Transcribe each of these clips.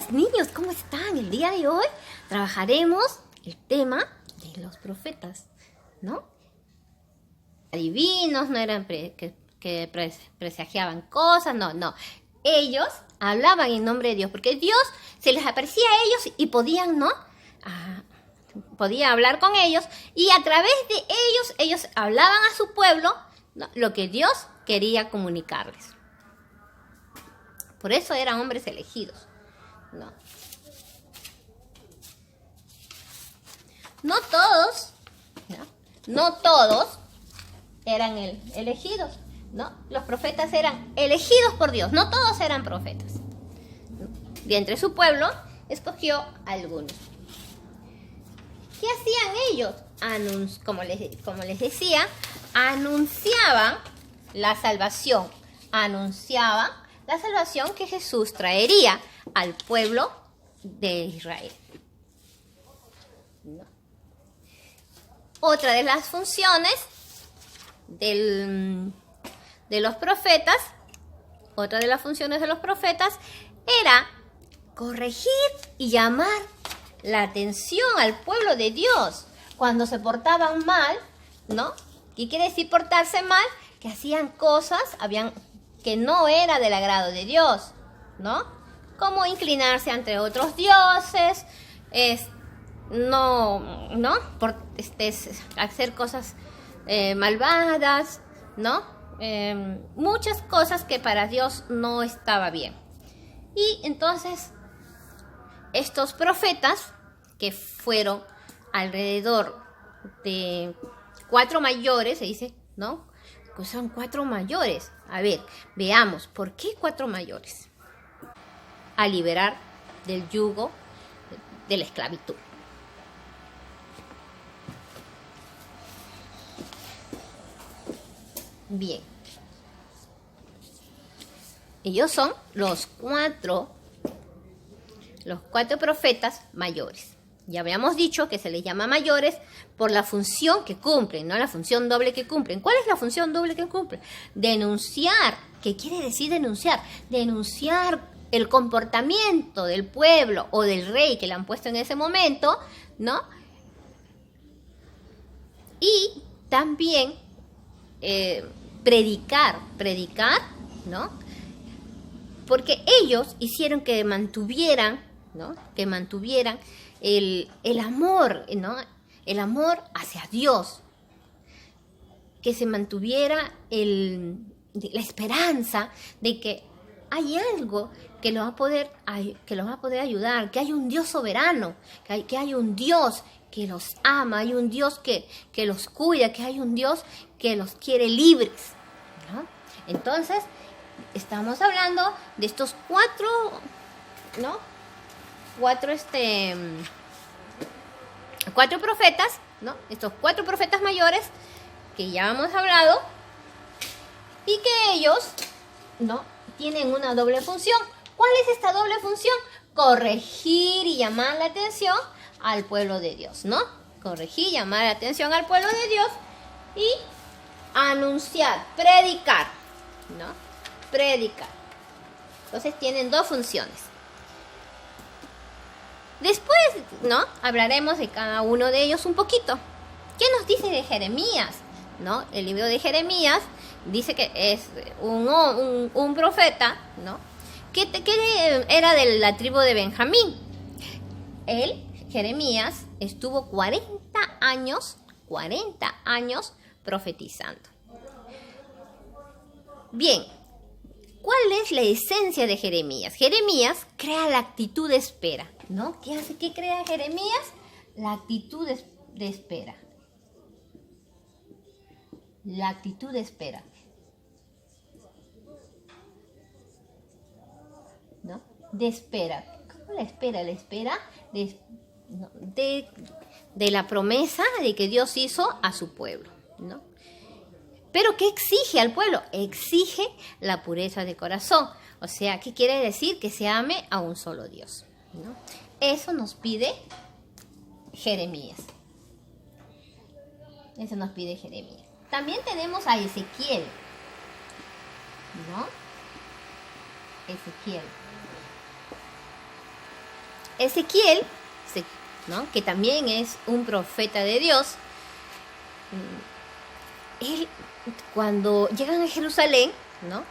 días, niños, ¿cómo están? El día de hoy trabajaremos el tema de los profetas, ¿no? Adivinos, no eran que presagiaban cosas, no. Ellos hablaban en nombre de Dios, porque Dios se les aparecía a ellos y podían, ¿no? Podía hablar con ellos, y a través de ellos hablaban a su pueblo, ¿no?, lo que Dios quería comunicarles. Por eso eran hombres elegidos, ¿no? No todos eran elegidos, ¿no? Los profetas eran elegidos por Dios, no todos eran profetas. De entre su pueblo escogió a algunos. ¿Qué hacían ellos? Como les decía, anunciaban la salvación. Anunciaban la salvación que Jesús traería al pueblo de Israel. ¿No? Otra de las funciones de los profetas, era corregir y llamar la atención al pueblo de Dios cuando se portaban mal, ¿no? ¿Qué quiere decir portarse mal? Que hacían cosas que no era del agrado de Dios, ¿no? Como inclinarse ante otros dioses, hacer cosas malvadas, ¿no? Muchas cosas que para Dios no estaba bien. Y entonces estos profetas, que fueron alrededor de 4 mayores, se dice, ¿no? Pues son 4 mayores. A ver, veamos, ¿por qué 4 mayores? A liberar del yugo de la esclavitud. Bien. Ellos son los 4 profetas mayores. Ya habíamos dicho que se les llama mayores por la función que cumplen, no la función doble que cumplen. ¿Cuál es la función doble que cumplen? Denunciar. ¿Qué quiere decir denunciar? Denunciar el comportamiento del pueblo o del rey que le han puesto en ese momento, ¿no? Y también predicar, ¿no? Porque ellos hicieron que mantuvieran, ¿no? Que mantuvieran el amor, ¿no? El amor hacia Dios. Que se mantuviera la esperanza de que hay algo que los va a poder ayudar, que hay un Dios soberano, que hay un Dios que los ama, hay un Dios que los cuida, que hay un Dios que los quiere libres, ¿no? Entonces, estamos hablando de estos 4, ¿no? 4 profetas, ¿no? Estos 4 profetas mayores que ya hemos hablado, y que ellos, ¿no?, tienen una doble función. ¿Cuál es esta doble función? Corregir y llamar la atención al pueblo de Dios, ¿no? Corregir, llamar la atención al pueblo de Dios y anunciar, predicar, ¿no? Predicar. Entonces tienen 2 funciones. Después, ¿no?, hablaremos de cada uno de ellos un poquito. ¿Qué nos dice de Jeremías? ¿No? El libro de Jeremías dice que es un profeta, ¿no?, que era de la tribu de Benjamín. Él, Jeremías, estuvo 40 años profetizando. Bien, ¿cuál es la esencia de Jeremías? Jeremías crea la actitud de espera, ¿no? ¿Qué crea Jeremías? La actitud de espera. La actitud de espera, ¿no? De espera. ¿Cómo la espera? La espera de la promesa de que Dios hizo a su pueblo, ¿no? Pero ¿qué exige al pueblo? Exige la pureza de corazón. O sea, ¿qué quiere decir? Que se ame a un solo Dios, ¿no? Eso nos pide Jeremías. También tenemos a Ezequiel, ¿no? Ezequiel. Ezequiel, ¿no?, que también es un profeta de Dios, él, cuando llegan a Jerusalén, ¿no?,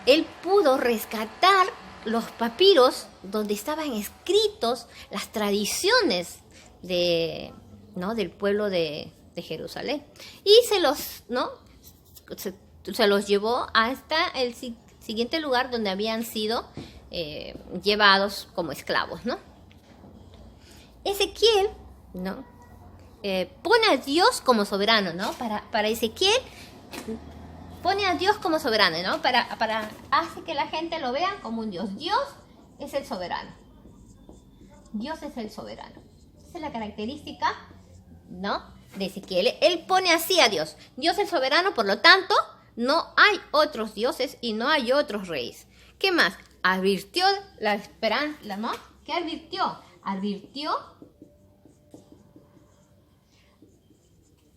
él pudo rescatar los papiros donde estaban escritos las tradiciones del pueblo de Jerusalén, y se los llevó hasta el siguiente lugar donde habían sido llevados como esclavos, ¿no? Ezequiel, ¿no?, pone a Dios como soberano, ¿no? Para Ezequiel pone a Dios como soberano, ¿no? Hace que la gente lo vea como un Dios. Dios es el soberano. Dios es el soberano. Esa es la característica, ¿no?, de Ezequiel. Él pone así a Dios. Dios es el soberano, por lo tanto, no hay otros dioses y no hay otros reyes. ¿Qué más? Advirtió la esperanza, ¿no? ¿Qué advirtió?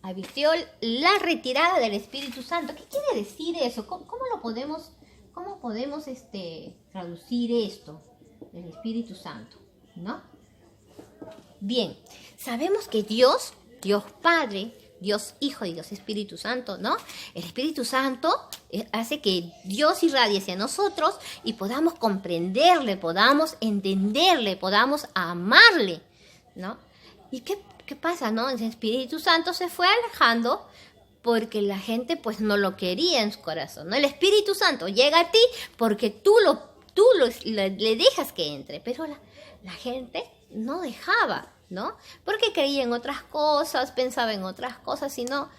Advirtió la retirada del Espíritu Santo. ¿Qué quiere decir eso? ¿Cómo podemos traducir esto del Espíritu Santo, ¿no? Bien, sabemos que Dios Padre, Dios Hijo y Dios Espíritu Santo, ¿no? El Espíritu Santo hace que Dios irradie hacia nosotros y podamos comprenderle, podamos entenderle, podamos amarle, ¿no? ¿Y qué pasa, no? El Espíritu Santo se fue alejando porque la gente pues no lo quería en su corazón, ¿no? El Espíritu Santo llega a ti porque tú le dejas que entre, pero la gente no dejaba, ¿no? Porque creía en otras cosas, pensaba en otras cosas y no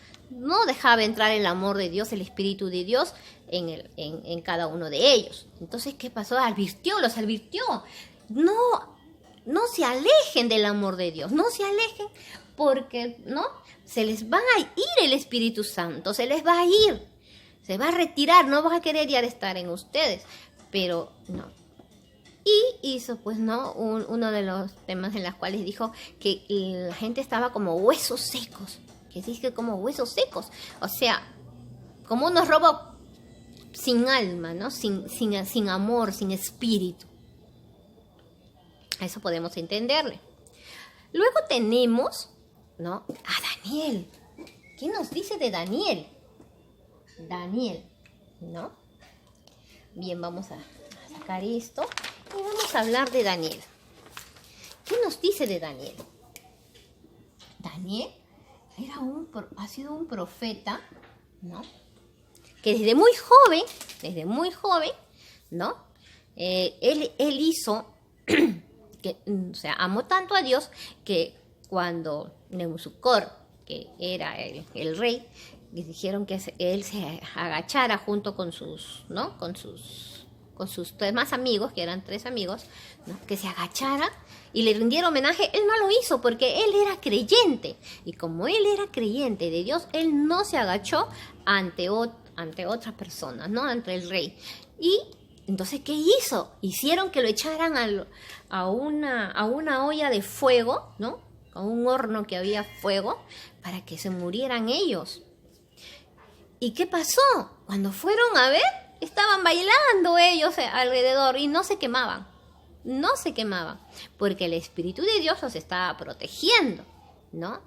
dejaba entrar el amor de Dios, el Espíritu de Dios en cada uno de ellos. Entonces, ¿qué pasó? Los advirtió. No se alejen del amor de Dios, no se alejen porque, ¿no?, se les va a ir el Espíritu Santo, se les va a ir, se va a retirar, no va a querer ya estar en ustedes, pero no. Y hizo, pues, ¿no?, uno de los temas en los cuales dijo que la gente estaba como huesos secos, que dice como huesos secos, o sea, como unos robos sin alma, ¿no?, sin amor, sin espíritu. A eso podemos entenderle. Luego tenemos, ¿no?, a Daniel. ¿Qué nos dice de Daniel? Daniel, ¿no? Bien, vamos a sacar esto y vamos a hablar de Daniel. ¿Qué nos dice de Daniel? Daniel ha sido un profeta, ¿no?, que desde muy joven, ¿no?, él hizo o sea, amó tanto a Dios que cuando Nabucodonosor, que era el rey, le dijeron que él se agachara junto con sus demás amigos, que eran 3 amigos, ¿no?, que se agachara y le rindiera homenaje, él no lo hizo porque él era creyente. Y como él era creyente de Dios, él no se agachó ante otras personas, ¿no?, ante el rey. Y entonces, ¿qué hizo? Hicieron que lo echaran a una olla de fuego, ¿no?, a un horno que había fuego, para que se murieran ellos. ¿Y qué pasó? Cuando fueron a ver, estaban bailando ellos alrededor y no se quemaban, porque el Espíritu de Dios los estaba protegiendo, ¿no?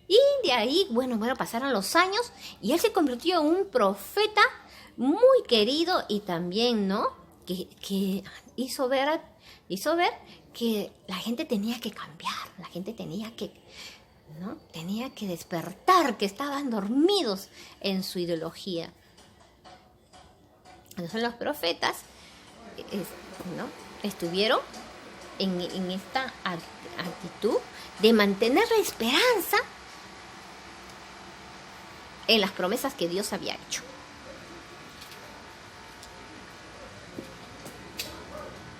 Y de ahí, bueno, pasaron los años y él se convirtió en un profeta muy querido y también, ¿no?, que hizo ver que la gente tenía que cambiar, la gente tenía que despertar, que estaban dormidos en su ideología. Entonces los profetas, ¿no?, estuvieron en esta actitud de mantener la esperanza en las promesas que Dios había hecho.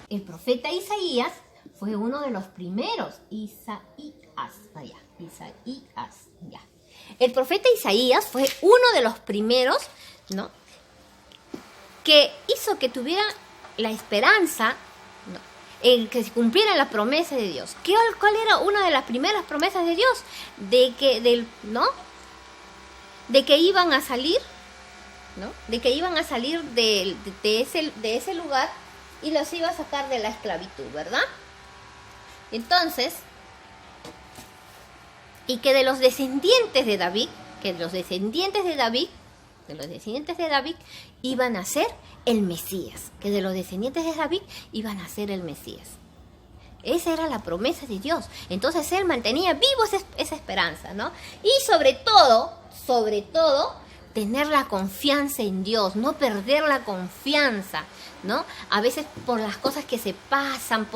El profeta Isaías fue uno de los primeros. El profeta Isaías fue uno de los primeros, ¿no?, que hizo que tuviera la esperanza, ¿no?, en que se cumpliera la promesa de Dios. ¿Cuál era una de las primeras promesas de Dios? De que iban a salir, ¿no?, de que iban a salir de ese lugar y los iba a sacar de la esclavitud, ¿verdad? Entonces, y que de los descendientes de David, iban a ser el Mesías, que de los descendientes de David iban a ser el Mesías. Esa era la promesa de Dios. Entonces él mantenía vivo esa esperanza, ¿no? Y sobre todo, tener la confianza en Dios, no perder la confianza, ¿no? A veces por las cosas que se pasan,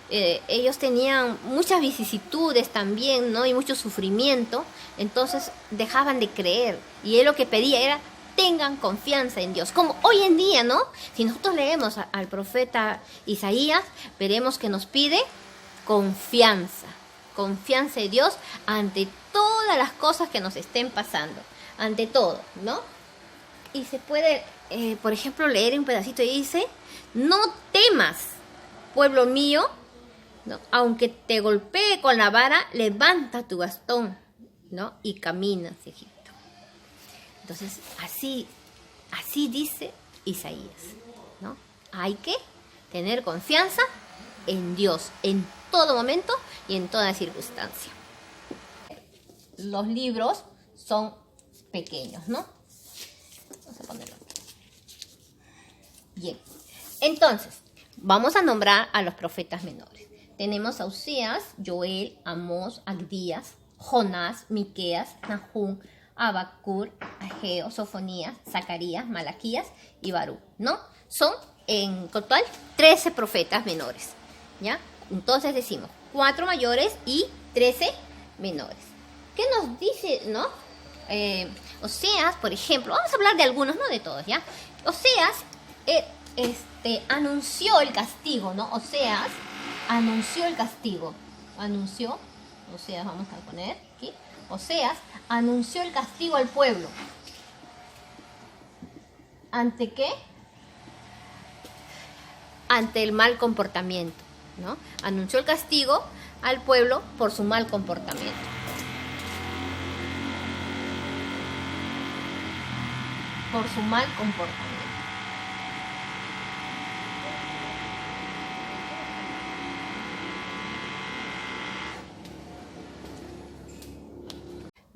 ellos tenían muchas vicisitudes también, ¿no? Y mucho sufrimiento, entonces dejaban de creer. Y él lo que pedía era, tengan confianza en Dios. Como hoy en día, ¿no? Si nosotros leemos al profeta Isaías, veremos que nos pide confianza en Dios ante todas las cosas que nos estén pasando, ante todo, ¿no? Y se puede, por ejemplo, leer un pedacito y dice, no temas, pueblo mío, ¿no? Aunque te golpee con la vara, levanta tu bastón, ¿no? Y camina hacia Egipto. Entonces, así dice Isaías, ¿no? Hay que tener confianza en Dios en todo momento y en toda circunstancia. Los libros son pequeños, ¿no? Vamos a ponerlo. Bien. Entonces, vamos a nombrar a los profetas menores. Tenemos a Oseas, Joel, Amós, Abdías, Jonás, Miqueas, Nahum, Habacuc, Ageo, Sofonías, Zacarías, Malaquías y Barú, ¿no? Son en total 13 profetas menores, ¿ya? Entonces decimos 4 mayores y 13 menores. ¿Qué nos dice, no? Oseas, por ejemplo, vamos a hablar de algunos, no de todos, ¿ya? Oseas anunció el castigo, ¿no? Oseas anunció el castigo. Oseas, vamos a poner aquí. Oseas anunció el castigo al pueblo. ¿Ante qué? Ante el mal comportamiento, ¿no? Anunció el castigo al pueblo por su mal comportamiento. Por su mal comportamiento.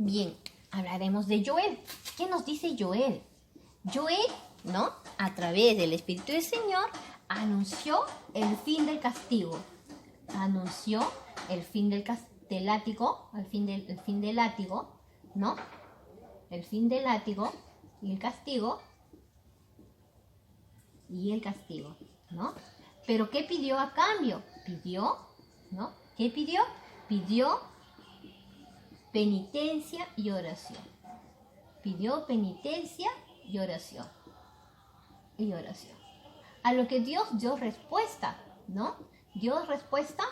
Bien, hablaremos de Joel. ¿Qué nos dice Joel? Joel, ¿no? A través del Espíritu del Señor, anunció el fin del castigo. Anunció el fin del látigo, el fin del látigo, ¿no? El fin del látigo y el castigo. ¿No? Pero ¿qué pidió a cambio? ¿No? ¿Qué pidió? Pidió penitencia y oración. Pidió penitencia y oración. A lo que Dios dio respuesta, ¿no? Dio respuesta.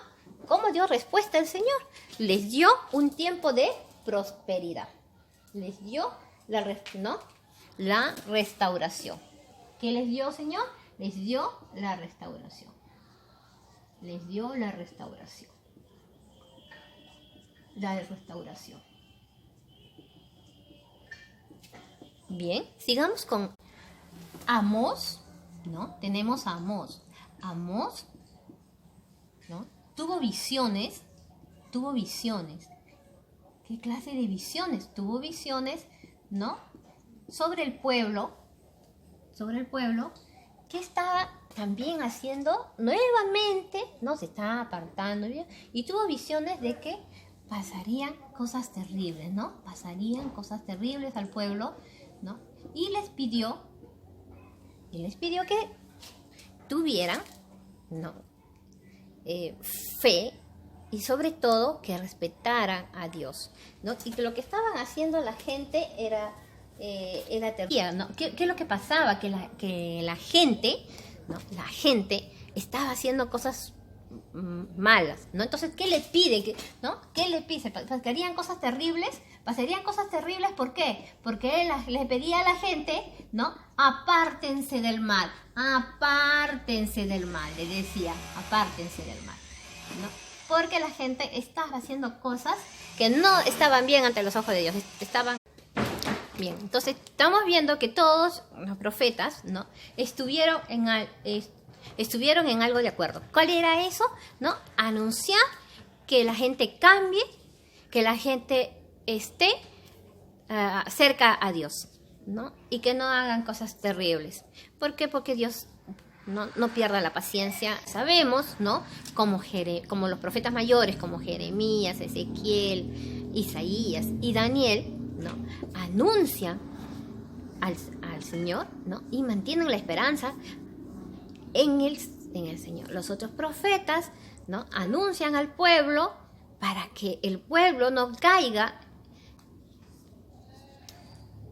¿Cómo dio respuesta el Señor? Les dio un tiempo de prosperidad. Les dio la restauración. ¿Qué les dio, Señor? Les dio la restauración. Bien, sigamos con Amós, ¿no? Tenemos a Amós. Amós, ¿no? Tuvo visiones. ¿Qué clase de visiones? Tuvo visiones, ¿no? Sobre el pueblo que estaba también haciendo nuevamente, ¿no? Se estaba apartando, ¿bien? Y tuvo visiones de que pasarían cosas terribles, ¿no? Pasarían cosas terribles al pueblo, ¿no? Y les pidió que tuvieran, ¿no? Fe y sobre todo que respetaran a Dios, ¿no? Y que lo que estaban haciendo la gente era terrible, ¿no? ¿Qué es lo que pasaba? Que la gente, ¿no? La gente estaba haciendo cosas malas, ¿no? Entonces, ¿qué le pide? ¿No? ¿Qué le pide? ¿Pasarían cosas terribles? ¿Por qué? Porque él le pedía a la gente, ¿no? Apártense del mal, le decía, apártense del mal, ¿no? Porque la gente estaba haciendo cosas que no estaban bien ante los ojos de Dios, estaban bien. Entonces, estamos viendo que todos los profetas, ¿no? Estuvieron estuvieron en algo de acuerdo. ¿Cuál era eso? ¿No? Anunciar que la gente cambie, que la gente esté cerca a Dios, ¿no? Y que no hagan cosas terribles. ¿Por qué? Porque Dios no pierda la paciencia. Sabemos, ¿no? Como los profetas mayores, como Jeremías, Ezequiel, Isaías y Daniel, ¿no? Anuncian al Señor, ¿no? Y mantienen la esperanza en el Señor. Los otros profetas, ¿no? Anuncian al pueblo para que el pueblo no caiga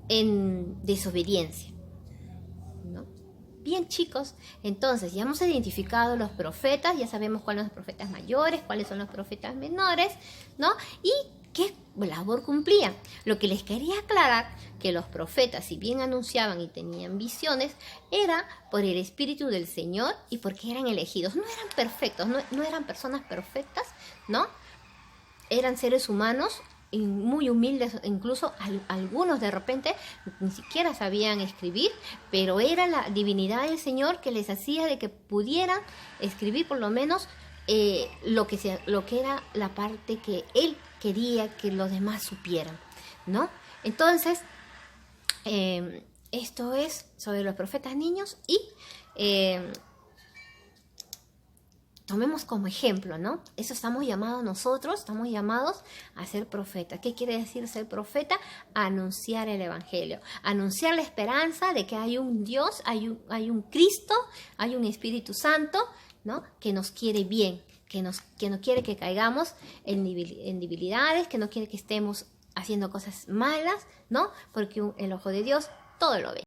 en desobediencia, ¿no? Bien, chicos, entonces ya hemos identificado los profetas, ya sabemos cuáles son los profetas mayores, cuáles son los profetas menores, ¿no? Y qué labor cumplían. Lo que les quería aclarar, que los profetas, si bien anunciaban y tenían visiones, era por el Espíritu del Señor y porque eran elegidos. No eran perfectos, no eran personas perfectas, ¿no? Eran seres humanos muy humildes, incluso algunos de repente ni siquiera sabían escribir, pero era la divinidad del Señor que les hacía de que pudieran escribir por lo menos lo que era la parte que Él quería que los demás supieran, ¿no? Entonces, esto es sobre los profetas niños y tomemos como ejemplo, ¿no? Eso estamos llamados nosotros, estamos llamados a ser profetas. ¿Qué quiere decir ser profeta? Anunciar el Evangelio, anunciar la esperanza de que hay un Dios, hay un Cristo, hay un Espíritu Santo, ¿no? Que nos quiere bien, que no quiere que caigamos en debilidades, que no quiere que estemos haciendo cosas malas, ¿no? Porque el ojo de Dios todo lo ve.